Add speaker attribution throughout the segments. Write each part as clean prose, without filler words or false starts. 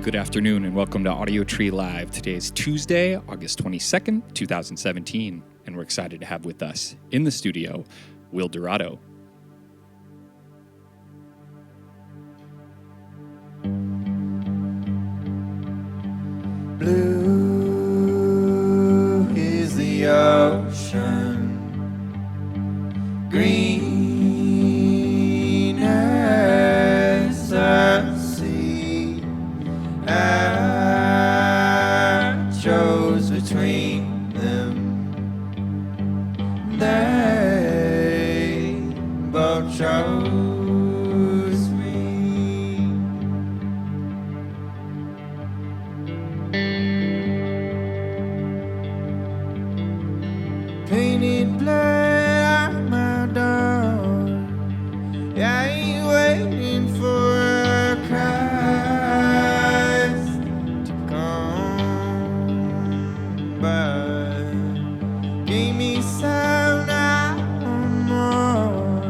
Speaker 1: Good afternoon and welcome to Audio Tree Live. Today is Tuesday, August 22nd, 2017, and we're excited to have with us in the studio, Will Dorado.
Speaker 2: Blue is the ocean, green as the sea. I chose between them. They both chose me. Painted blood on my door. I ain't waiting for a Christ to come by. Give me some more.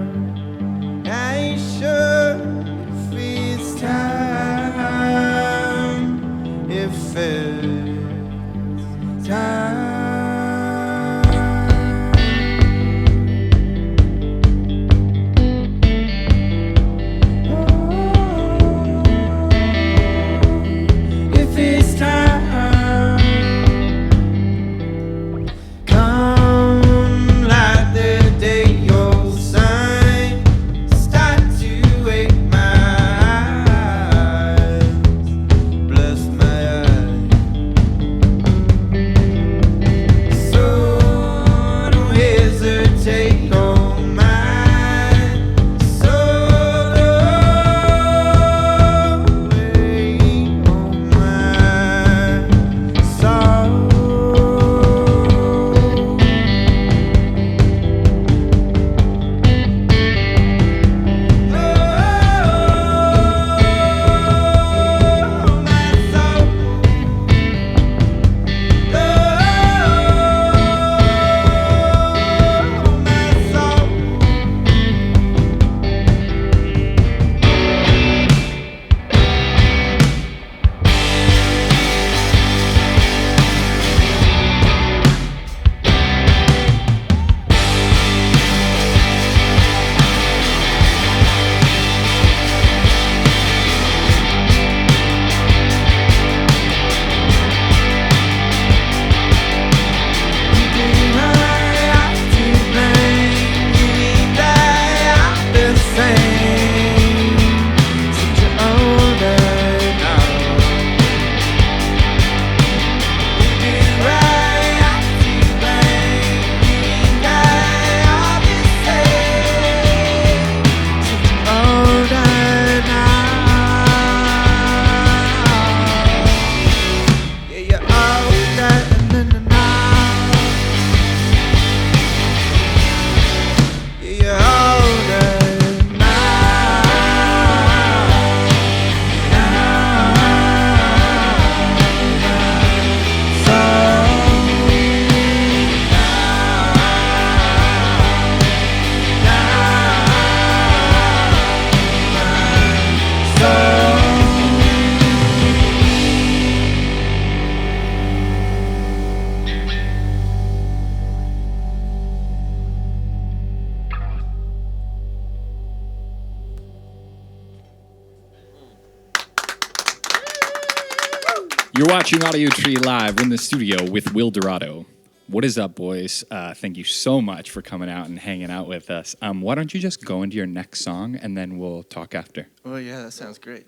Speaker 2: I ain't sure if it's time. If it's time. If it's time, come like the day your sun start to wake my eyes, bless my eyes. So don't hesitate on mine. So wait on my soul.
Speaker 1: You're watching Audio Tree Live in the studio with Will Dorado. What is up, boys? Thank you so much for coming out and hanging out with us. Why don't you just go into your next song and then we'll talk after?
Speaker 2: Oh yeah, that sounds great.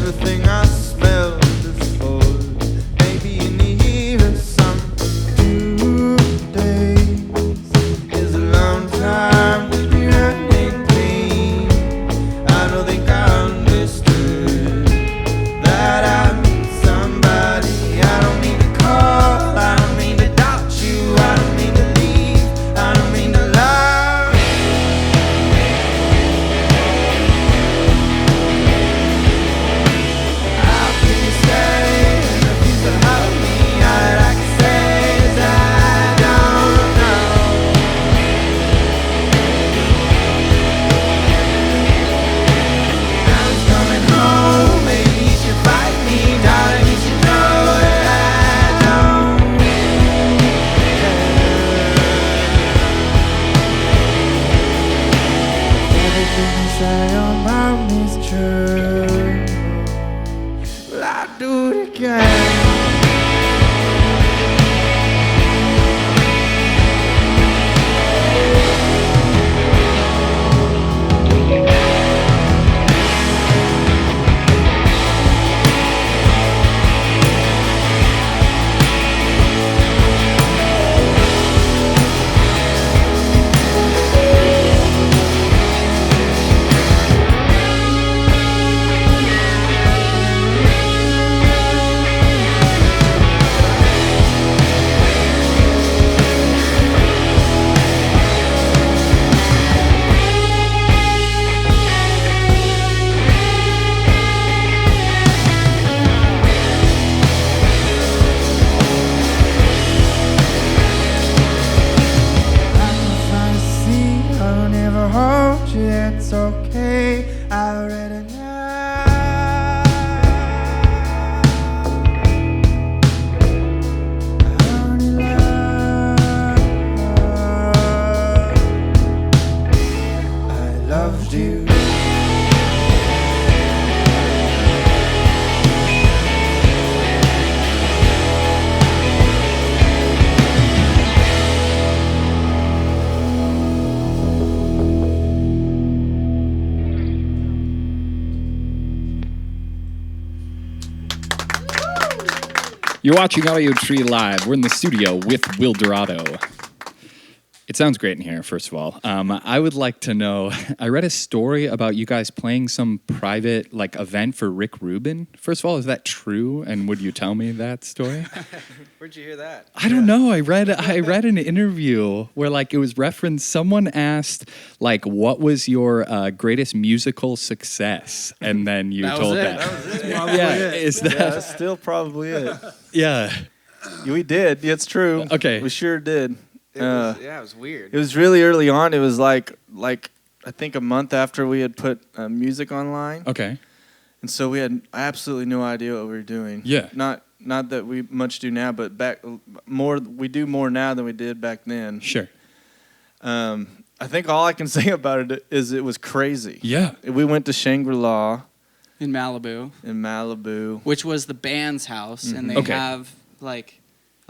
Speaker 2: everything I smell is full. Maybe in even some 2 days is a long time to be running clean. I don't think I understood that I'm somebody. I don't mean to call, I don't mean to doubt you, I don't mean to leave, I don't mean to lie. How can you say nothing to help me? All I can say is I don't know. Now he's coming home, maybe he should fight me, darling, you should know that I don't care. Everything you say about me is true. Will I do it again? I'll never hold you, it's okay. I already know. I only love. I loved you.
Speaker 1: You're watching Audio Tree Live. We're in the studio with Will Dorado. It sounds great in here, first of all. I would like to know, I read a story about you guys playing some private event for Rick Rubin. First of all, is that true? And would you tell me that story?
Speaker 3: Where'd you hear that?
Speaker 1: I don't know. I read an interview where it was referenced. Someone asked what was your greatest musical success, and then you told that.
Speaker 3: That was it.
Speaker 1: Yeah, is that?
Speaker 4: Yeah, that's still probably it.
Speaker 1: Yeah.
Speaker 4: We did. It's true.
Speaker 1: Okay.
Speaker 4: We sure did.
Speaker 3: It was weird.
Speaker 4: It was really early on. It was like I think a month after we had put music online,
Speaker 1: Okay.
Speaker 4: and so we had absolutely no idea what we were doing.
Speaker 1: Yeah.
Speaker 4: Not that we much do now, but we do more now than we did back then.
Speaker 1: Sure.
Speaker 4: I think all I can say about it is it was crazy.
Speaker 1: Yeah.
Speaker 4: We went to Shangri-La
Speaker 5: in Malibu,
Speaker 4: in Malibu.
Speaker 5: which was the band's house, and they
Speaker 1: Okay.
Speaker 5: have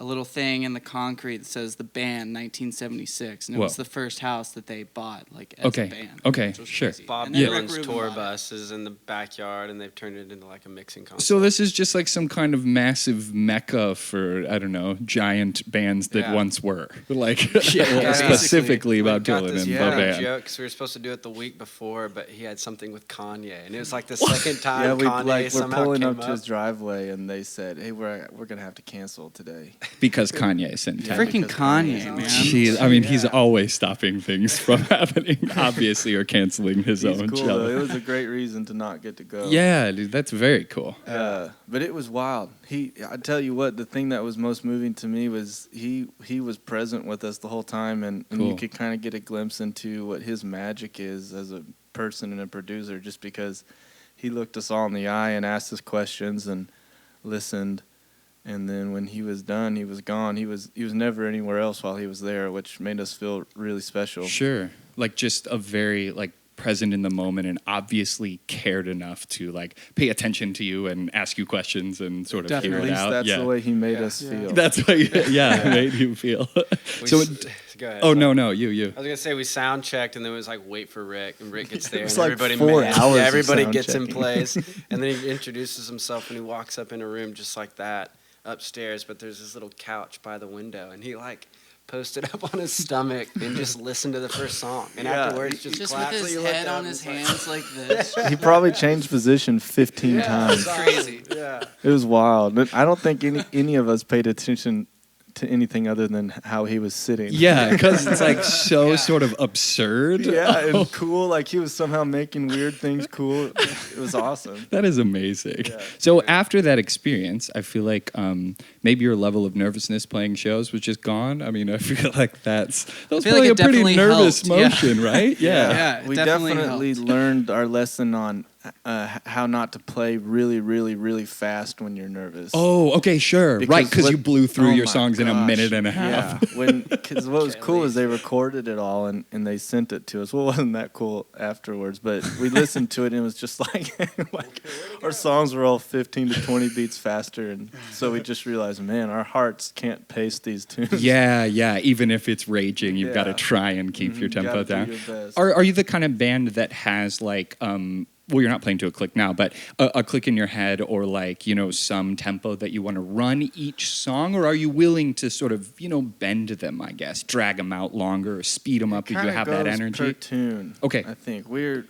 Speaker 5: a little thing in the concrete that says the band 1976, and it
Speaker 1: Whoa.
Speaker 5: was the first house that they bought as
Speaker 1: Okay.
Speaker 5: a band.
Speaker 1: Okay,
Speaker 5: which was
Speaker 1: sure.
Speaker 5: crazy.
Speaker 3: Bob
Speaker 5: And then Rick
Speaker 3: Dylan's
Speaker 5: Rubin
Speaker 3: tour
Speaker 5: bought it.
Speaker 3: bus is in the backyard, and they've turned it into a mixing console.
Speaker 1: So this is just some kind of massive mecca for, I don't know, giant bands that
Speaker 3: Yeah.
Speaker 1: once were.
Speaker 3: Yeah,
Speaker 1: specifically about
Speaker 3: We've got
Speaker 1: Dylan
Speaker 3: this
Speaker 1: and the
Speaker 3: funny
Speaker 1: band.
Speaker 3: joke 'cause we were supposed to do it the week before, but he had something with Kanye, and it was the second time
Speaker 4: Yeah,
Speaker 3: Kanye
Speaker 4: we're
Speaker 3: somehow
Speaker 4: pulling
Speaker 3: came
Speaker 4: up to his driveway, and they said, "Hey, we're gonna have to cancel today."
Speaker 1: Because Kanye's in town.
Speaker 5: Freaking
Speaker 4: because
Speaker 5: Kanye,
Speaker 4: Kanye's
Speaker 5: man.
Speaker 4: on.
Speaker 1: Jeez, I mean, he's always stopping things from happening, obviously, or canceling his
Speaker 4: He's
Speaker 1: own
Speaker 4: cool
Speaker 1: show.
Speaker 4: though. It was a great reason to not get to go.
Speaker 1: Yeah, dude, that's very cool.
Speaker 4: But it was wild. I tell you what, the thing that was most moving to me was he was present with us the whole time, and
Speaker 1: Cool.
Speaker 4: you could kind of get a glimpse into what his magic is as a person and a producer, just because he looked us all in the eye and asked us questions and listened. And then when he was done, he was gone. He was never anywhere else while he was there, which made us feel really special.
Speaker 1: Sure. Just a very, present in the moment and obviously cared enough to like pay attention to you and ask you questions and sort of
Speaker 4: At
Speaker 1: figure it
Speaker 4: least
Speaker 1: out.
Speaker 4: that's
Speaker 1: yeah.
Speaker 4: the way he made
Speaker 3: Yeah.
Speaker 4: us feel.
Speaker 1: That's what made you feel. So
Speaker 3: Go ahead.
Speaker 1: oh no, you.
Speaker 3: I was gonna say we sound checked, and then it was like wait for Rick, and Rick gets there,
Speaker 4: was
Speaker 3: and
Speaker 4: like
Speaker 3: everybody
Speaker 4: 4
Speaker 3: man-
Speaker 4: hours
Speaker 3: yeah,
Speaker 4: of
Speaker 3: everybody
Speaker 4: sound
Speaker 3: gets in
Speaker 4: checking.
Speaker 3: place, and then he introduces himself, and he walks up in a room just like that upstairs, but there's this little couch by the window, and he like posted up on his stomach and just listened to the first song, and
Speaker 4: Yeah.
Speaker 3: afterwards just
Speaker 5: Just
Speaker 3: clapped,
Speaker 5: with
Speaker 3: so
Speaker 5: his
Speaker 3: you looked
Speaker 5: head
Speaker 3: up
Speaker 5: on
Speaker 3: and
Speaker 5: his
Speaker 3: it's like-
Speaker 5: hands like this.
Speaker 4: He probably changed position 15 times.
Speaker 3: it's
Speaker 5: Crazy.
Speaker 3: Yeah.
Speaker 4: It was wild. But I don't think any of us paid attention to anything other than how he was sitting.
Speaker 1: Yeah, because it's like so
Speaker 5: Yeah.
Speaker 1: sort of absurd.
Speaker 4: Yeah, and cool. Like he was somehow making weird things cool. It was awesome.
Speaker 1: That is amazing.
Speaker 4: Yeah.
Speaker 1: So after that experience, I feel like maybe your level of nervousness playing shows was just gone. I mean, I feel like that was
Speaker 5: feel
Speaker 1: probably
Speaker 5: like
Speaker 1: a
Speaker 5: it
Speaker 1: pretty
Speaker 5: definitely
Speaker 1: nervous
Speaker 5: helped. Yeah.
Speaker 1: motion, right? Yeah.
Speaker 5: Yeah, it
Speaker 4: we
Speaker 5: definitely
Speaker 4: definitely
Speaker 5: helped.
Speaker 4: learned our lesson on how not to play really, really, really fast when you're nervous.
Speaker 1: Oh, okay, sure. Right, because
Speaker 4: what-
Speaker 1: you blew through
Speaker 4: oh
Speaker 1: your
Speaker 4: my
Speaker 1: songs in a
Speaker 4: gosh.
Speaker 1: minute and a half.
Speaker 4: Yeah, because what was cool is they recorded it all and they sent it to us. Well, it wasn't that cool afterwards, but we listened to it and it was just like our songs were all 15 to 20 beats faster, and so we just realized, man, our hearts can't pace these tunes.
Speaker 1: Yeah. Even if it's raging, you've got to
Speaker 4: Yeah.
Speaker 1: try and keep your
Speaker 4: Mhm,
Speaker 1: tempo
Speaker 4: gotta do
Speaker 1: down.
Speaker 4: your best.
Speaker 1: Are you the kind of band that has like well, you're not playing to a click now, but a click in your head or like, some tempo that you want to run each song? Or are you willing to sort of, bend them, I guess, drag them out longer or speed them up if you
Speaker 4: Kinda
Speaker 1: have that
Speaker 4: goes
Speaker 1: energy?
Speaker 4: per tune.
Speaker 1: Okay.
Speaker 4: I think we're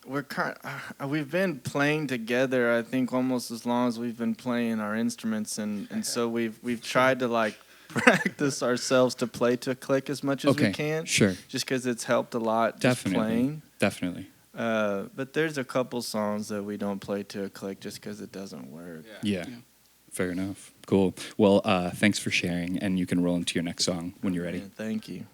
Speaker 4: we've been playing together. I think almost as long as we've been playing our instruments, and so we've tried to like practice ourselves to play to a click as much as
Speaker 1: Okay,
Speaker 4: we can.
Speaker 1: sure.
Speaker 4: Just because it's helped a lot. Just
Speaker 1: Definitely.
Speaker 4: playing.
Speaker 1: Definitely.
Speaker 4: But there's a couple songs that we don't play to a click just because it doesn't work.
Speaker 1: Yeah. Fair enough. Cool. Well, thanks for sharing, and you can roll into your next song when you're ready.
Speaker 4: Yeah, thank you.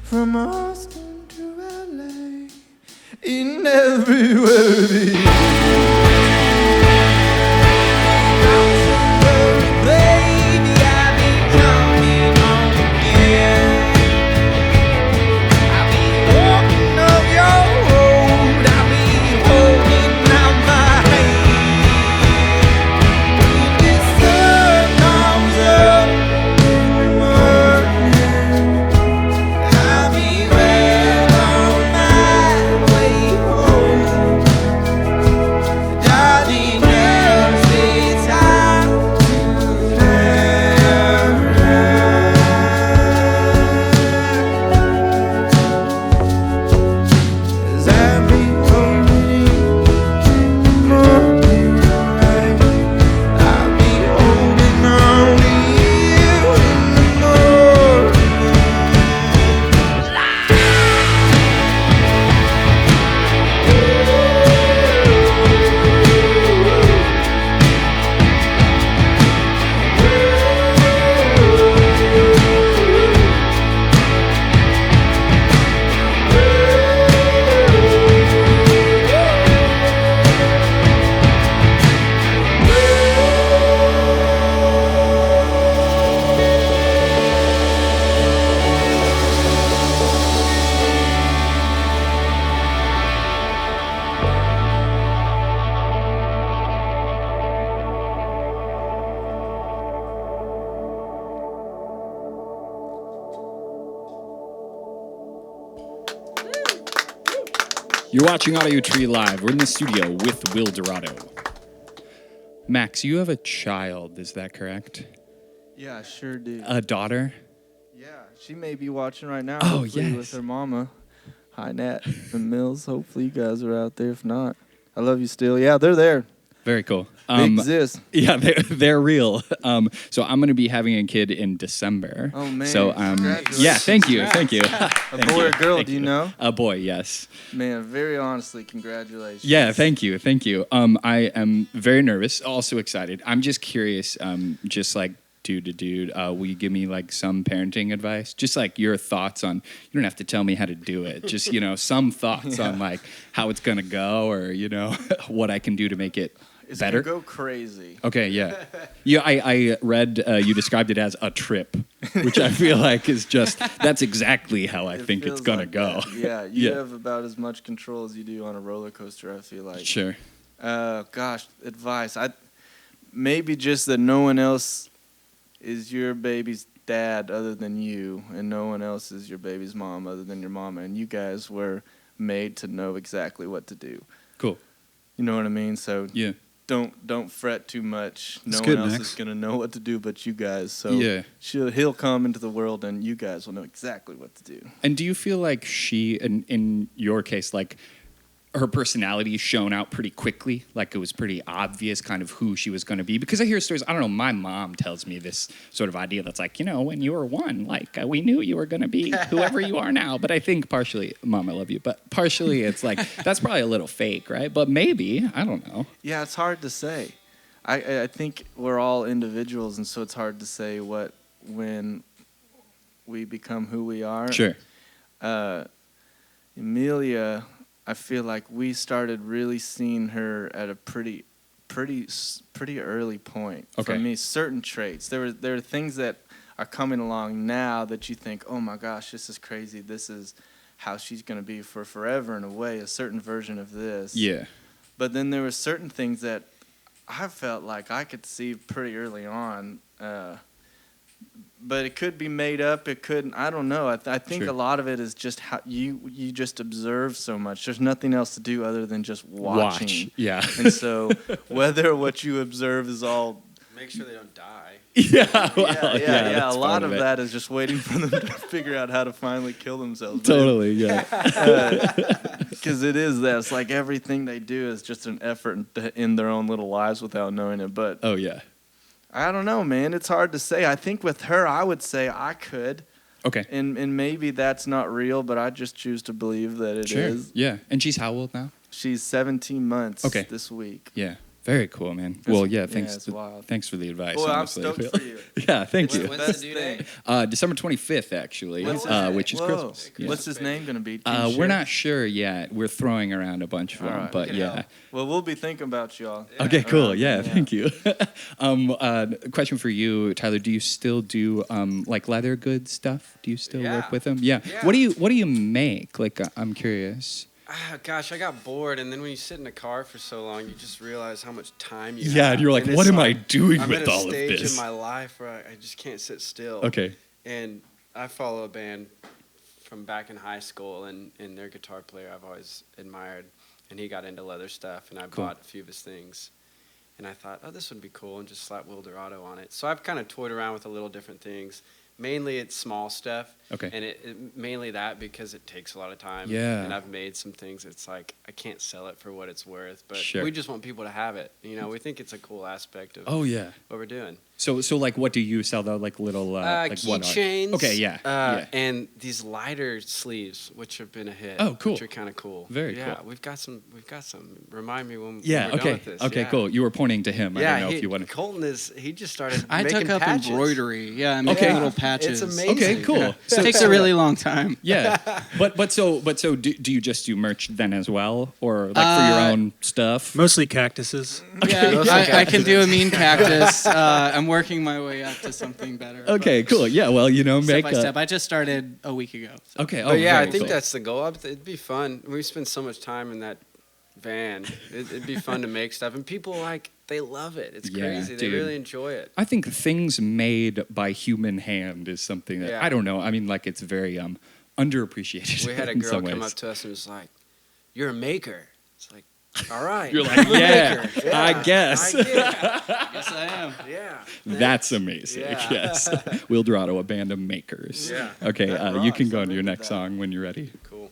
Speaker 2: From Austin to LA, in everywhere be. Baby, I be coming home again. I be walking up your road. I be holding out my hand. When the sun comes up.
Speaker 1: You're watching Audio Tree Live. We're in the studio with Will Dorado. Max, you have a child, is that correct?
Speaker 4: Yeah, I sure do.
Speaker 1: A daughter?
Speaker 4: Yeah, she may be watching right now.
Speaker 1: Oh,
Speaker 4: hopefully
Speaker 1: yes.
Speaker 4: with her mama. Hi, Nat and Mills. Hopefully you guys are out there. If not, I love you still. Yeah, they're there.
Speaker 1: Very cool.
Speaker 4: They exist.
Speaker 1: Yeah, they're real. So I'm going to be having a kid in December.
Speaker 4: Oh, man.
Speaker 1: So
Speaker 4: Congratulations.
Speaker 1: yeah, thank you.
Speaker 4: A boy or girl, do you know?
Speaker 1: A boy, yes.
Speaker 4: Man, very honestly, congratulations.
Speaker 1: Yeah, thank you. I am very nervous, also excited. I'm just curious, just like dude to dude, will you give me like some parenting advice? Just like your thoughts on, you don't have to tell me how to do it. Just, some thoughts on like how it's going to go or, what I can do to make it
Speaker 4: It's
Speaker 1: better.
Speaker 4: gonna go crazy.
Speaker 1: Okay, yeah. Yeah, I read you described it as a trip, which I feel like is that's exactly how I
Speaker 4: It
Speaker 1: think it's
Speaker 4: feels
Speaker 1: going to
Speaker 4: like
Speaker 1: go.
Speaker 4: that. Yeah, you
Speaker 1: Yeah.
Speaker 4: have about as much control as you do on a roller coaster, I feel like.
Speaker 1: Sure.
Speaker 4: Gosh, advice. Maybe just that no one else is your baby's dad other than you, and no one else is your baby's mom other than your mama, and you guys were made to know exactly what to do.
Speaker 1: Cool.
Speaker 4: You know what I mean? So
Speaker 1: Yeah.
Speaker 4: don't fret too much.
Speaker 6: That's
Speaker 4: No
Speaker 6: good,
Speaker 4: one else
Speaker 6: Max.
Speaker 4: is gonna know what to do but you guys. So
Speaker 1: Yeah.
Speaker 4: he'll come into the world, and you guys will know exactly what to do.
Speaker 1: And do you feel like she, in your case, like her personality shone out pretty quickly? Like it was pretty obvious kind of who she was going to be? Because I hear stories, I don't know, my mom tells me this sort of idea that's like, when you were one, like we knew you were going to be whoever you are now. But I think partially, Mom, I love you, but partially it's like, that's probably a little fake, right? But maybe, I don't know.
Speaker 4: Yeah, it's hard to say. I think we're all individuals, and so it's hard to say when we become who we are.
Speaker 1: Sure.
Speaker 4: Emilia, I feel like we started really seeing her at a pretty early point.
Speaker 1: Okay.
Speaker 4: For me, certain traits. There are things that are coming along now that you think, oh my gosh, this is crazy. This is how she's going to be for forever in a way, a certain version of this.
Speaker 1: Yeah.
Speaker 4: But then there were certain things that I felt like I could see pretty early on. But it could be made up. It couldn't. I don't know. I think
Speaker 1: Sure.
Speaker 4: a lot of it is just how you just observe so much. There's nothing else to do other than just watching.
Speaker 1: Watch. Yeah.
Speaker 4: And so whether what you observe is all
Speaker 3: Make sure they don't die.
Speaker 1: Yeah. Well,
Speaker 4: yeah,
Speaker 1: that's
Speaker 4: a lot
Speaker 1: part
Speaker 4: of
Speaker 1: it.
Speaker 4: that is just waiting for them to figure out how to finally kill themselves.
Speaker 1: Totally. Yeah.
Speaker 4: Because it is that. It's like everything they do is just an effort in their own little lives without knowing it. But
Speaker 1: Oh yeah.
Speaker 4: I don't know, man. It's hard to say. I think with her, I would say I could.
Speaker 1: Okay.
Speaker 4: And maybe that's not real, but I just choose to believe that it is.
Speaker 1: Sure. Yeah. And she's how old now?
Speaker 4: She's 17 months
Speaker 1: Okay.
Speaker 4: this week.
Speaker 1: Yeah. Very cool, man.
Speaker 4: It's-
Speaker 1: Well, yeah,
Speaker 4: yeah,
Speaker 1: thanks.
Speaker 4: it's wild.
Speaker 1: Thanks for the advice.
Speaker 4: Boy, I'm
Speaker 1: honestly.
Speaker 4: stoked for you.
Speaker 1: Yeah, thank you.
Speaker 3: When's the
Speaker 4: Best
Speaker 3: due
Speaker 4: thing.
Speaker 3: date?
Speaker 1: December 25th, actually,
Speaker 3: When's that?
Speaker 1: which is
Speaker 4: Whoa.
Speaker 1: Christmas. Yeah.
Speaker 4: What's his name going to be? Can you
Speaker 1: We're
Speaker 4: share?
Speaker 1: not sure yet. We're throwing around a bunch of
Speaker 4: All
Speaker 1: them,
Speaker 4: right.
Speaker 1: but
Speaker 3: Good
Speaker 1: yeah.
Speaker 3: help.
Speaker 4: Well, we'll be thinking about y'all.
Speaker 1: Okay, cool.
Speaker 4: Around
Speaker 1: Yeah,
Speaker 4: then,
Speaker 1: thank you. Question for you, Tyler. Do you still do like leather goods stuff? Do you still
Speaker 3: Yeah.
Speaker 1: work with them? Yeah.
Speaker 3: Yeah.
Speaker 1: What do you make? Like, I'm curious.
Speaker 3: Gosh, I got bored, and then when you sit in a car for so long, you just realize how much time you
Speaker 1: Yeah,
Speaker 3: have.
Speaker 1: and you're like,
Speaker 3: And
Speaker 1: what
Speaker 3: it's
Speaker 1: am I doing
Speaker 3: I'm
Speaker 1: with
Speaker 3: at a
Speaker 1: all of
Speaker 3: stage
Speaker 1: this?
Speaker 3: in my life where I just can't sit still.
Speaker 1: Okay.
Speaker 3: And I follow a band from back in high school, and their guitar player I've always admired, and he got into leather stuff, and I
Speaker 1: Cool.
Speaker 3: bought a few of his things. And I thought, oh, this would be cool, and just slap Will Dorado on it. So I've kind of toyed around with a little different things. Mainly it's small stuff.
Speaker 1: Okay.
Speaker 3: And it mainly that because it takes a lot of time.
Speaker 1: Yeah.
Speaker 3: And I've made some things it's like I can't sell it for what it's worth, but
Speaker 1: Sure.
Speaker 3: we just want people to have it. We think it's a cool aspect of
Speaker 1: Oh yeah.
Speaker 3: what we're doing.
Speaker 1: So like, what do you sell though? Like little like what are-
Speaker 3: Keychains.
Speaker 1: Okay, yeah. Yeah.
Speaker 3: And these lighter sleeves, which have been a hit.
Speaker 1: Oh, cool.
Speaker 3: Which are kind of cool.
Speaker 1: Very
Speaker 3: yeah,
Speaker 1: cool.
Speaker 3: we've got some. Remind me when
Speaker 1: Yeah.
Speaker 3: we're done
Speaker 1: Okay.
Speaker 3: with this.
Speaker 1: Okay.
Speaker 3: Yeah.
Speaker 1: Cool. You were pointing to him. I
Speaker 3: Yeah,
Speaker 1: don't know if you wanted.
Speaker 3: Colton he just started
Speaker 5: I
Speaker 3: making
Speaker 5: took up
Speaker 3: patches.
Speaker 5: embroidery. Yeah, I'm making
Speaker 1: Okay.
Speaker 5: little patches.
Speaker 3: It's amazing.
Speaker 1: Okay. Cool.
Speaker 5: Yeah.
Speaker 1: So
Speaker 5: It takes a really long time.
Speaker 1: Yeah, but so do you just do merch then as well, or like for your own stuff?
Speaker 6: Mostly cactuses.
Speaker 5: Yeah,
Speaker 3: Those are
Speaker 5: I can do a
Speaker 3: cactuses.
Speaker 5: mean cactus. I'm working my way up to something better.
Speaker 1: Okay, cool. Yeah, well,
Speaker 5: Step
Speaker 1: make
Speaker 5: by step. I just started a week ago. So.
Speaker 1: Okay.
Speaker 3: But yeah, I
Speaker 1: very
Speaker 3: think
Speaker 1: cool.
Speaker 3: that's the goal. It'd be fun. We spend so much time in that van. It'd be fun to make stuff, and people they love it. It's
Speaker 1: Yeah,
Speaker 3: crazy. They
Speaker 1: dude.
Speaker 3: really enjoy it.
Speaker 1: I think things made by human hand is something that
Speaker 3: Yeah.
Speaker 1: I don't know. I mean, like it's very underappreciated.
Speaker 3: We had a
Speaker 1: in
Speaker 3: girl
Speaker 1: some
Speaker 3: come
Speaker 1: ways.
Speaker 3: up to us and was like, you're a maker. It's like, all right.
Speaker 1: You're like,
Speaker 3: I'm a
Speaker 1: yeah,
Speaker 3: maker.
Speaker 1: I guess.
Speaker 3: I get it.
Speaker 5: Yes, I am.
Speaker 3: Yeah.
Speaker 1: That's amazing.
Speaker 3: Yeah.
Speaker 1: Yes. Will Dorado, a band of makers.
Speaker 3: Yeah.
Speaker 1: Okay,
Speaker 4: That
Speaker 1: you can
Speaker 4: rocks.
Speaker 1: go
Speaker 4: I'm
Speaker 1: into your
Speaker 4: into
Speaker 1: next
Speaker 4: that.
Speaker 1: song when you're ready.
Speaker 3: Cool.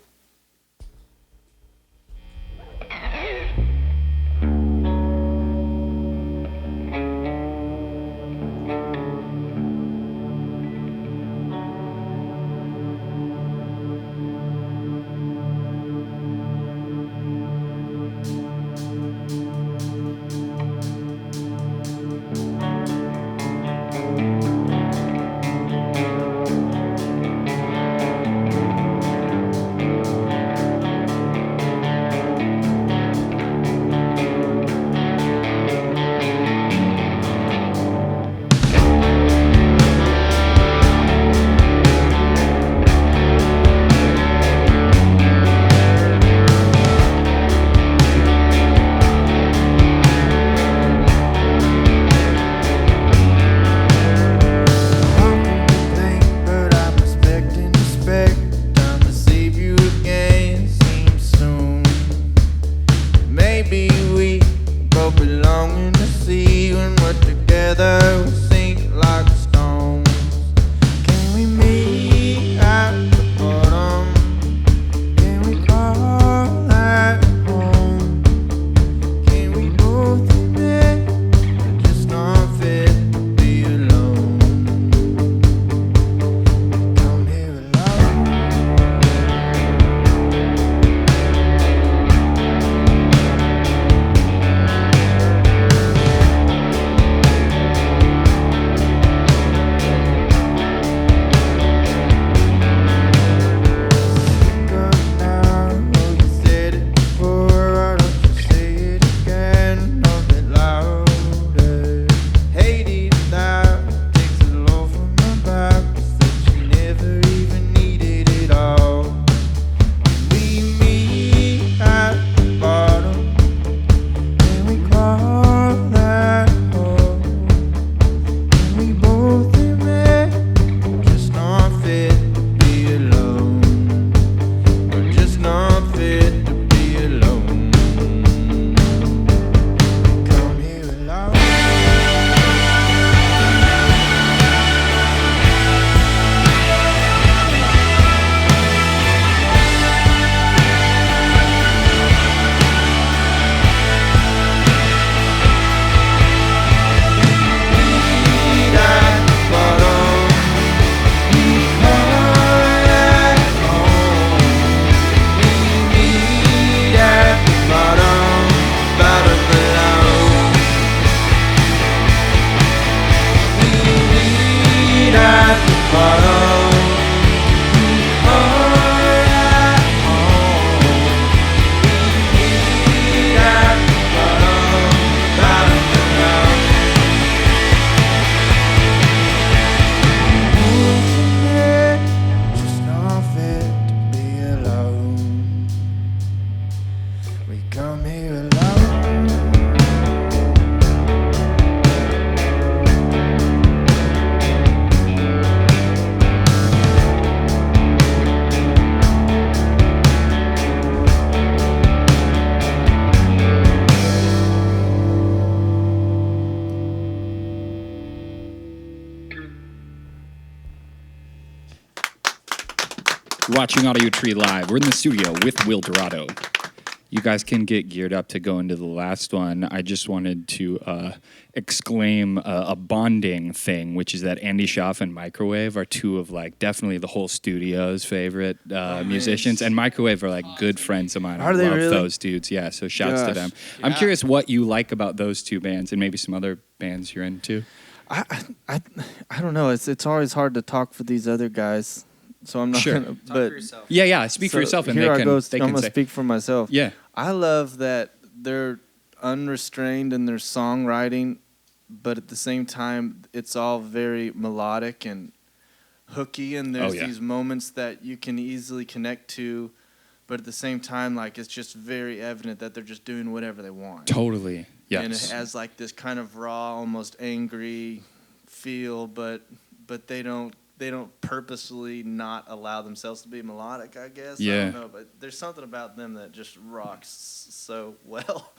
Speaker 2: But I'm expecting respect. Time to save you again seems soon. Maybe we both belong in the sea. When we're together, we sink like stones. Can we meet at the bottom? Can we call that home? Can we both admit we're just not fit to be alone? Come here alone. Speak up now. Oh, you said it before. Why don't you say it again? A bit louder. Hated that takes a load from my back. Said she never even needed it all. We meet at the bottom. Can we call that home? Can we both admit we're just not fit to be alone? We're just not fit to be alone. Come here alone. Meet at the bottom. We call that home. We meet at the bottom, bottom below. We meet at the bottom. We call that home. We meet at the bottom, bottom below. Just not fit to be alone. We come here alone.
Speaker 1: You're watching Audio Tree Live. We're in the studio with Will Dorado. You guys can get geared up to go into the last one. I just wanted to exclaim a bonding thing, which is that Andy Schaff and Microwave are two of like definitely the whole studio's favorite musicians, and Microwave are like good friends of mine. I
Speaker 4: Are they
Speaker 1: love
Speaker 4: really?
Speaker 1: those dudes. Yeah, so shouts to
Speaker 4: Gosh.
Speaker 1: them. I'm curious what you like about those two bands and maybe some other bands you're into.
Speaker 4: I don't know. It's always hard to talk for these other guys, so I'm not
Speaker 1: Sure.
Speaker 4: gonna.
Speaker 3: Talk
Speaker 4: But
Speaker 3: for yourself.
Speaker 1: Yeah, speak for
Speaker 4: so
Speaker 1: yourself, and
Speaker 4: here
Speaker 1: they
Speaker 4: I
Speaker 1: can,
Speaker 4: go.
Speaker 1: they
Speaker 4: I'm
Speaker 1: can
Speaker 4: gonna
Speaker 1: say.
Speaker 4: speak for myself.
Speaker 1: Yeah.
Speaker 4: I love that they're unrestrained in their songwriting, but at the same time, it's all very melodic and hooky, and there's
Speaker 1: yeah.
Speaker 4: these moments that you can easily connect to, but at the same time, like it's just very evident that they're just doing whatever they want.
Speaker 1: Totally. Yes.
Speaker 4: And it has like this kind of raw, almost angry feel, but they don't they don't purposely not allow themselves to be melodic, I guess. I
Speaker 1: Yeah.
Speaker 4: don't know, but there's something about them that just rocks so well.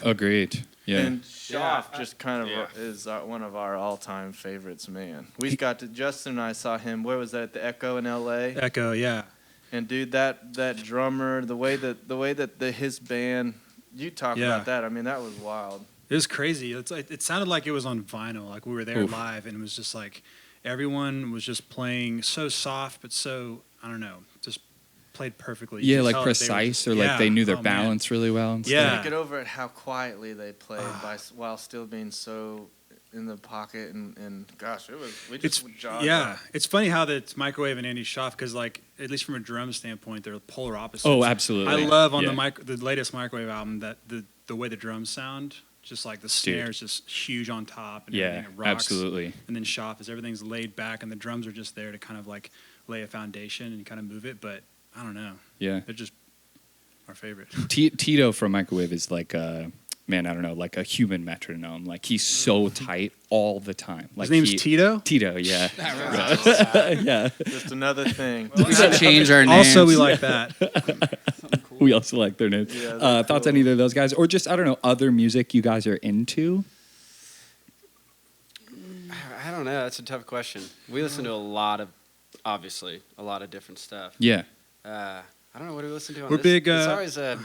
Speaker 1: Agreed. Yeah.
Speaker 4: And Schaff
Speaker 3: Yeah,
Speaker 4: just kind of
Speaker 3: yeah.
Speaker 4: is one of our all-time favorites, man. We got to Justin and I saw him. Where was that? At the Echo in L.A.
Speaker 6: Echo, yeah.
Speaker 4: And dude, that drummer, the way that his band, you talk
Speaker 6: Yeah.
Speaker 4: about that. I mean, that was wild.
Speaker 6: It was crazy. It sounded like it was on vinyl. Like we were there
Speaker 1: Oof.
Speaker 6: live, and it was just like everyone was just playing so soft, but so I don't know, just played perfectly. You
Speaker 1: Yeah,
Speaker 6: could
Speaker 1: like
Speaker 6: tell that they were
Speaker 1: precise,
Speaker 6: just-
Speaker 1: or like
Speaker 6: yeah.
Speaker 1: they knew their
Speaker 6: Oh, man.
Speaker 1: balance really well and
Speaker 6: Yeah.
Speaker 1: stuff.
Speaker 4: Get over it how quietly they played while still being so in the pocket and gosh, we just jogged.
Speaker 6: Yeah, it's funny how that's Microwave and Andy Schaff, because like at least from a drum standpoint, they're polar opposites.
Speaker 1: Oh, absolutely.
Speaker 6: I love on
Speaker 1: Yeah.
Speaker 6: the latest Microwave album that the way the drums sound, just like the snare is just huge on top and
Speaker 1: Yeah,
Speaker 6: everything. It rocks.
Speaker 1: absolutely.
Speaker 6: And then Schaff is everything's laid back and the drums are just there to kind of like lay a foundation and kind of move it. But I don't know,
Speaker 1: Yeah.
Speaker 6: they're just our favorite.
Speaker 1: Tito from Microwave is like man, I don't know, like a human metronome. Like he's so tight all the time. Like
Speaker 6: His name's Tito.
Speaker 1: Tito, yeah. Yeah.
Speaker 4: Just another thing.
Speaker 5: We should change our names.
Speaker 6: Also, we like that.
Speaker 1: We also like their names.
Speaker 4: Yeah, they're
Speaker 1: Thoughts
Speaker 4: cool.
Speaker 1: on either of those guys? Or just, I don't know, other music you guys are into?
Speaker 3: I don't know. That's a tough question. We listen to a lot of different stuff.
Speaker 1: Yeah.
Speaker 3: I don't know what do we listen to. On
Speaker 6: We're
Speaker 3: this?
Speaker 6: big,
Speaker 3: It's always a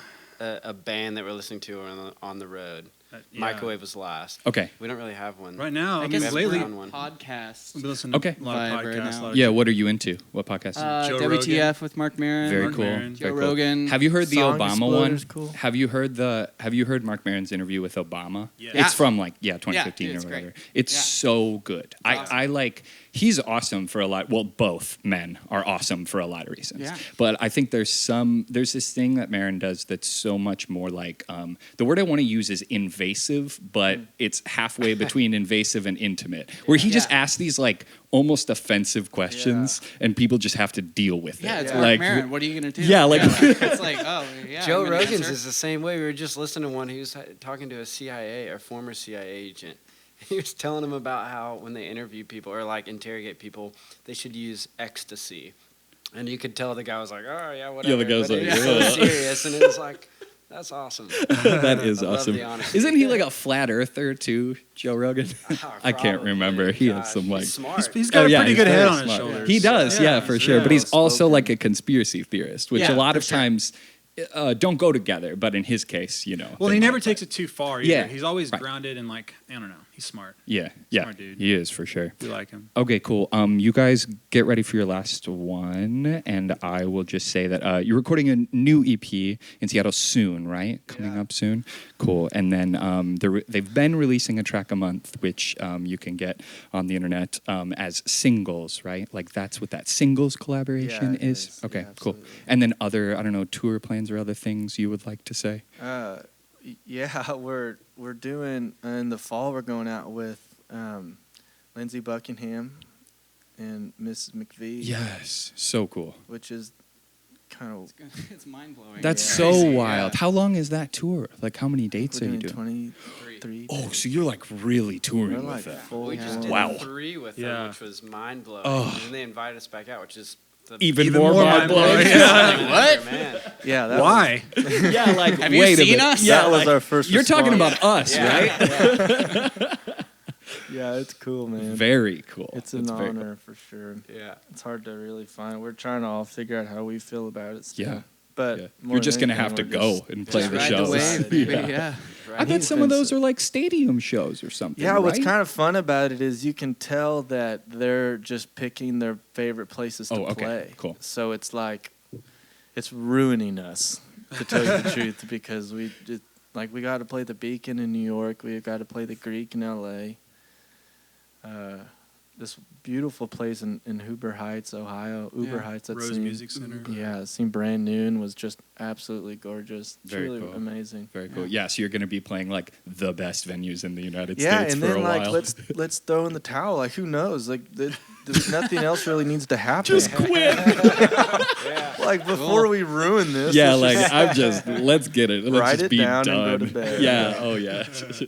Speaker 3: band that we're listening to on the road.
Speaker 6: Yeah.
Speaker 3: Microwave was last.
Speaker 1: Okay.
Speaker 3: We don't really have one.
Speaker 6: Right now, I
Speaker 5: guess
Speaker 6: mean,
Speaker 3: it's
Speaker 6: lately,
Speaker 3: around one.
Speaker 5: Podcast.
Speaker 6: we've been listening to
Speaker 1: Okay.
Speaker 6: a lot of
Speaker 5: Vibe right
Speaker 6: podcasts.
Speaker 5: now.
Speaker 6: a lot of
Speaker 1: Yeah, what are you into? What podcast?
Speaker 6: Joe
Speaker 5: WTF
Speaker 6: Rogan.
Speaker 5: with Mark Maron.
Speaker 1: Very
Speaker 6: Mark
Speaker 1: cool.
Speaker 6: Maron.
Speaker 5: Joe
Speaker 1: Very cool.
Speaker 5: Rogan.
Speaker 1: Have you heard the
Speaker 4: Song
Speaker 1: Obama one?
Speaker 4: Exploder's cool.
Speaker 1: Have you heard Mark Maron's interview with Obama?
Speaker 6: Yeah.
Speaker 1: It's from like 2015
Speaker 5: dude, it's
Speaker 1: or
Speaker 5: great.
Speaker 1: whatever. It's
Speaker 5: Yeah.
Speaker 1: so good.
Speaker 5: awesome.
Speaker 1: I like he's awesome for a lot. Well, both men are awesome for a lot of reasons.
Speaker 5: Yeah.
Speaker 1: But I think there's this thing that Maron does that's so much more like the word I want to use is invasive, but it's halfway between invasive and intimate. Where he just
Speaker 5: Yeah.
Speaker 1: asks these like almost offensive questions and people just have to deal with it.
Speaker 5: Yeah, it's
Speaker 4: Yeah.
Speaker 5: Mark
Speaker 1: like
Speaker 5: Maron. What are you gonna do?
Speaker 1: Yeah, like-
Speaker 5: it's like, oh yeah.
Speaker 3: Joe
Speaker 5: I'm gonna
Speaker 3: Rogan's
Speaker 5: answer.
Speaker 3: is the same way. We were just listening to one. He was talking to a CIA or former CIA agent. He was telling him about how when they interview people or like interrogate people, they should use ecstasy. And you could tell the guy was like, "Oh yeah, whatever."
Speaker 1: the guy's
Speaker 3: but
Speaker 1: like,
Speaker 3: it was so
Speaker 1: "Ugh."
Speaker 3: serious, and it was like, "That's awesome."
Speaker 1: That is
Speaker 3: I love
Speaker 1: awesome.
Speaker 3: the honesty.
Speaker 1: Isn't he like a flat earther too, Joe Rogan? I can't
Speaker 3: Probably.
Speaker 1: remember. He
Speaker 3: God,
Speaker 1: has some like
Speaker 3: he's smart.
Speaker 6: He's got a pretty
Speaker 1: he's
Speaker 6: good
Speaker 1: very
Speaker 6: head on his
Speaker 1: smart.
Speaker 6: shoulders.
Speaker 1: He does, yeah, for sure. But he's also
Speaker 4: spoken.
Speaker 1: like a conspiracy theorist, which
Speaker 5: Yeah,
Speaker 1: a lot
Speaker 5: for
Speaker 1: of
Speaker 5: sure.
Speaker 1: times don't go together. But in his case,
Speaker 6: Well,
Speaker 1: they
Speaker 6: he never
Speaker 1: might.
Speaker 6: takes it too far either.
Speaker 1: Yeah,
Speaker 6: He's always
Speaker 1: right.
Speaker 6: grounded and like, I don't know. He's smart.
Speaker 1: Yeah,
Speaker 6: Smart dude.
Speaker 1: he is for sure.
Speaker 6: We like him.
Speaker 1: Okay, cool. You guys get ready for your last one, and I will just say that you're recording a new EP in Seattle soon, right? Coming up soon. Cool. And then they've been releasing a track a month, which you can get on the internet as singles, right? Like that's what that singles collaboration
Speaker 4: Yeah, it
Speaker 1: is.
Speaker 4: is.
Speaker 1: Okay,
Speaker 4: Yeah,
Speaker 1: cool.
Speaker 4: absolutely.
Speaker 1: And then other, I don't know, tour plans or other things you would like to say?
Speaker 4: Yeah, we're doing in the fall. We're going out with Lindsey Buckingham and Miss McVie.
Speaker 1: Yes, so cool.
Speaker 4: which is kind of
Speaker 5: It's mind blowing.
Speaker 1: That's
Speaker 4: Yeah.
Speaker 1: so
Speaker 5: Crazy,
Speaker 1: wild.
Speaker 5: yeah.
Speaker 1: How long is that tour? Like, how many dates
Speaker 4: we're
Speaker 1: are you
Speaker 4: doing
Speaker 1: doing?
Speaker 4: 23.
Speaker 1: Oh, so you're like really touring
Speaker 4: We're
Speaker 1: with
Speaker 4: like
Speaker 1: that.
Speaker 4: full
Speaker 3: We just did
Speaker 1: Wow.
Speaker 3: 3 with
Speaker 6: Yeah.
Speaker 3: them, which was mind blowing.
Speaker 1: Oh.
Speaker 3: And then they invited us back out, which is the
Speaker 1: Even
Speaker 6: Even
Speaker 1: more
Speaker 6: more
Speaker 1: mind-blowing.
Speaker 6: mind-blowing.
Speaker 1: Yeah.
Speaker 3: what? Man.
Speaker 4: Yeah, that
Speaker 6: Why?
Speaker 1: Yeah, like,
Speaker 5: Have you
Speaker 1: wait a
Speaker 5: seen
Speaker 1: minute.
Speaker 5: us?
Speaker 4: Was,
Speaker 1: Yeah,
Speaker 4: that was
Speaker 1: like,
Speaker 4: our first.
Speaker 1: you're talking
Speaker 4: response.
Speaker 1: about us,
Speaker 3: Yeah.
Speaker 1: right?
Speaker 3: Yeah.
Speaker 4: Yeah, it's cool, man.
Speaker 1: Very cool.
Speaker 4: It's an
Speaker 1: That's very
Speaker 4: honor for sure.
Speaker 3: Yeah.
Speaker 4: It's hard to really find. We're trying to all figure out how we feel about it. Still.
Speaker 1: Yeah.
Speaker 4: but
Speaker 1: Yeah.
Speaker 4: more
Speaker 1: You're just
Speaker 4: than
Speaker 1: gonna have to
Speaker 4: anything,
Speaker 1: go
Speaker 4: we're just-
Speaker 1: and play
Speaker 5: Just
Speaker 1: the
Speaker 5: ride
Speaker 1: shows.
Speaker 5: the wave, baby.
Speaker 1: Yeah.
Speaker 5: Yeah.
Speaker 1: I bet some of those are like stadium shows or something.
Speaker 4: Yeah, what's
Speaker 1: right?
Speaker 4: kind of fun about it is you can tell that they're just picking their favorite places to
Speaker 1: Oh, okay,
Speaker 4: play.
Speaker 1: cool.
Speaker 4: So it's like, it's ruining us, to tell you the truth, because we just, like, we got to play the Beacon in New York. We got to play the Greek in L.A. This beautiful place in Huber Heights, Ohio. Uber
Speaker 5: Yeah.
Speaker 4: Heights. That
Speaker 6: Rose
Speaker 4: scene,
Speaker 6: Music Center.
Speaker 4: Yeah, it seemed brand new and was just absolutely gorgeous.
Speaker 1: Very
Speaker 4: Truly
Speaker 1: cool.
Speaker 4: amazing.
Speaker 1: Very cool. Yeah, so you're going to be playing like the best venues in the United
Speaker 4: Yeah,
Speaker 1: States
Speaker 4: and
Speaker 1: for
Speaker 4: then
Speaker 1: a
Speaker 4: like
Speaker 1: while.
Speaker 4: let's throw in the towel. Like who knows? Like there's nothing else really needs to happen.
Speaker 1: Just quit.
Speaker 4: like before we ruin this.
Speaker 1: Yeah,
Speaker 4: let's
Speaker 1: like I'm just let's get it. Let's
Speaker 4: Write
Speaker 1: just
Speaker 4: it
Speaker 1: be
Speaker 4: down and
Speaker 1: done.
Speaker 4: go to bed.
Speaker 1: Yeah. Oh yeah.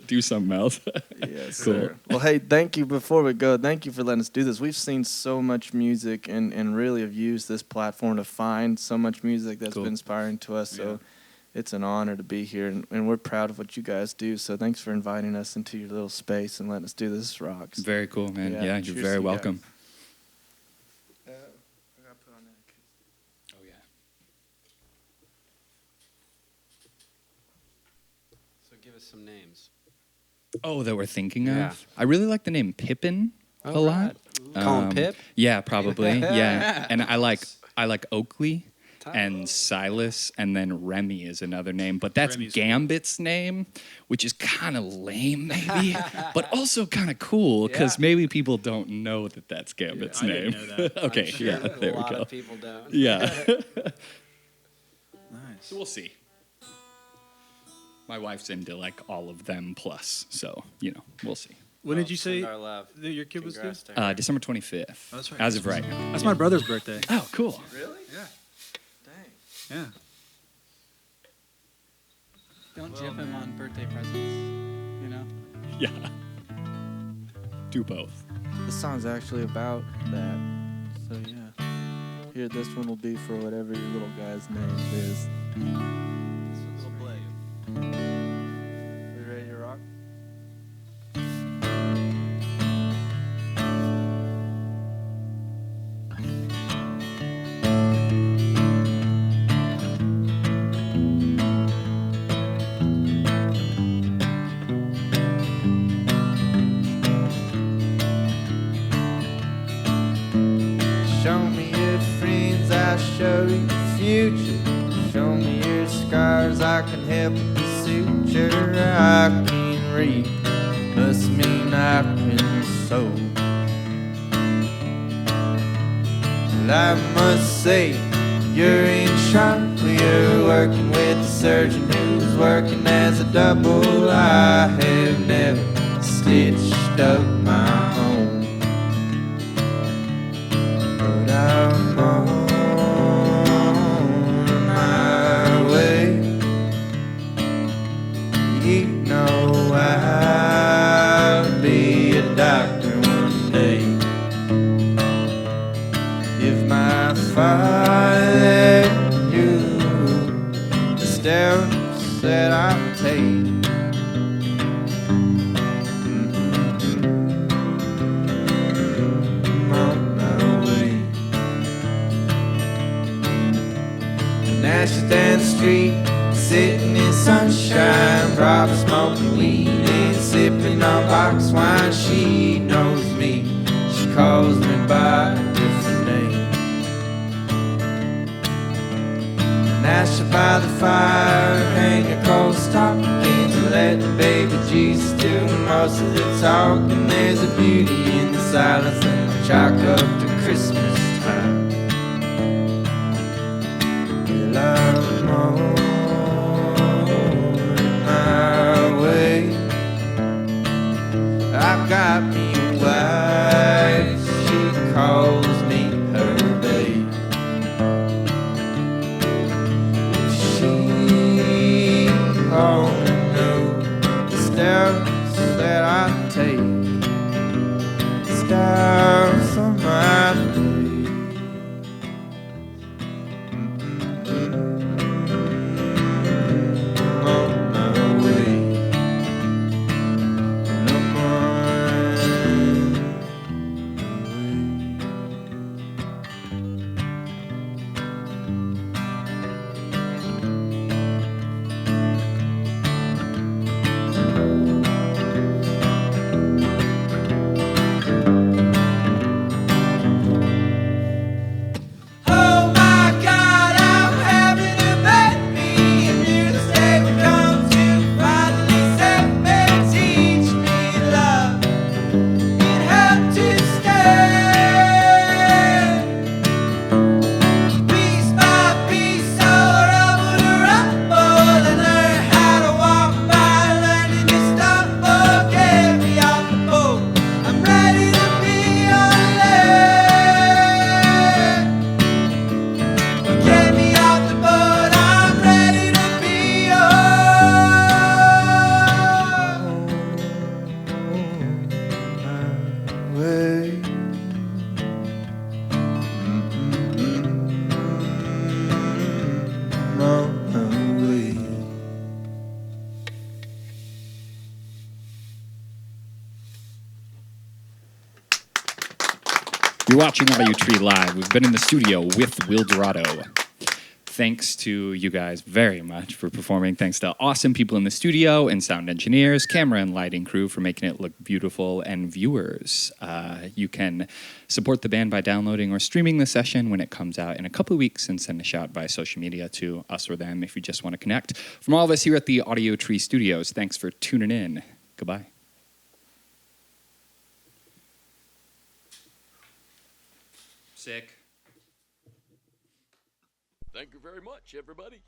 Speaker 1: Do something else.
Speaker 4: yes,
Speaker 1: Cool.
Speaker 4: sir. Well, hey, thank you. Before we go, thank you for letting us do this. We've seen so much music and really have used this platform to find so much music that's
Speaker 1: Cool.
Speaker 4: been inspiring to us. So it's an honor to be here, and we're proud of what you guys do. So thanks for inviting us into your little space and letting us do this. Rocks.
Speaker 1: Very cool, man.
Speaker 4: Yeah,
Speaker 1: Yeah,
Speaker 4: cheers
Speaker 1: you're
Speaker 4: to
Speaker 1: very
Speaker 4: you
Speaker 1: welcome. Oh yeah.
Speaker 3: So give us some names.
Speaker 1: Oh, that we're thinking
Speaker 3: Yeah.
Speaker 1: of. I really like the name Pippin a
Speaker 3: Oh,
Speaker 1: lot.
Speaker 3: right. Call him Pip?
Speaker 1: Yeah, probably. Yeah, and I like Oakley
Speaker 3: Tyler.
Speaker 1: and Silas, and then Remy is another name, but that's
Speaker 6: Remy's
Speaker 1: Gambit's name, which is kind of lame, maybe, but also kind of cool because
Speaker 3: Yeah.
Speaker 1: maybe people don't know that that's Gambit's
Speaker 6: I
Speaker 1: name.
Speaker 6: didn't know that.
Speaker 1: Okay,
Speaker 3: I'm sure
Speaker 1: yeah,
Speaker 3: that
Speaker 1: there
Speaker 3: a
Speaker 1: we
Speaker 3: lot
Speaker 1: go.
Speaker 3: of people don't.
Speaker 1: Yeah,
Speaker 6: Nice.
Speaker 1: so we'll see. My wife's into like all of them plus, so we'll see.
Speaker 6: When did you
Speaker 3: Send
Speaker 6: say
Speaker 3: our love.
Speaker 6: that your kid was due?
Speaker 3: Congrats to her.
Speaker 1: December 25th.
Speaker 6: Oh, that's right.
Speaker 1: As of right now.
Speaker 6: That's my brother's birthday.
Speaker 1: Oh, cool.
Speaker 3: Really?
Speaker 6: Yeah.
Speaker 3: Dang.
Speaker 6: Yeah.
Speaker 5: Don't jip him on birthday presents. You know.
Speaker 1: Yeah. Do both.
Speaker 4: This song's actually about that. So yeah. Here, this one will be for whatever your little guy's name is. We ready to rock?
Speaker 2: Show me your friends, I'll show you the future. Show me your scars, I can help with the suture. I can read, must mean I can sew. Well, I must say, you're in trouble. You're working with a surgeon who's working as a double. I have never stitched up my own. But I'm on my way. You know I'll be a doctor one day. If my father knew the steps that I take. I'm on my way. Ashes down the street, sitting in sunshine, probably smoking weed and sipping on box wine. She knows me, she calls me by a different name. And I sit by the fire, hang a cold stocking to let the baby Jesus do most of the talking. There's a beauty in the silence and the chalk up to Christmas time. Well, I'm on my way. I've got me a wife, she calls me her babe. If she only knew the steps that I take, the steps on my way.
Speaker 1: You're watching Audio Tree Live. We've been in the studio with Will Dorado. Thanks to you guys very much for performing. Thanks to awesome people in the studio and sound engineers, camera and lighting crew for making it look beautiful, and viewers. You can support the band by downloading or streaming the session when it comes out in a couple of weeks, and send a shout by social media to us or them if you just want to connect. From all of us here at the Audio Tree Studios, thanks for tuning in. Goodbye. Sick.
Speaker 7: Thank you very much, everybody.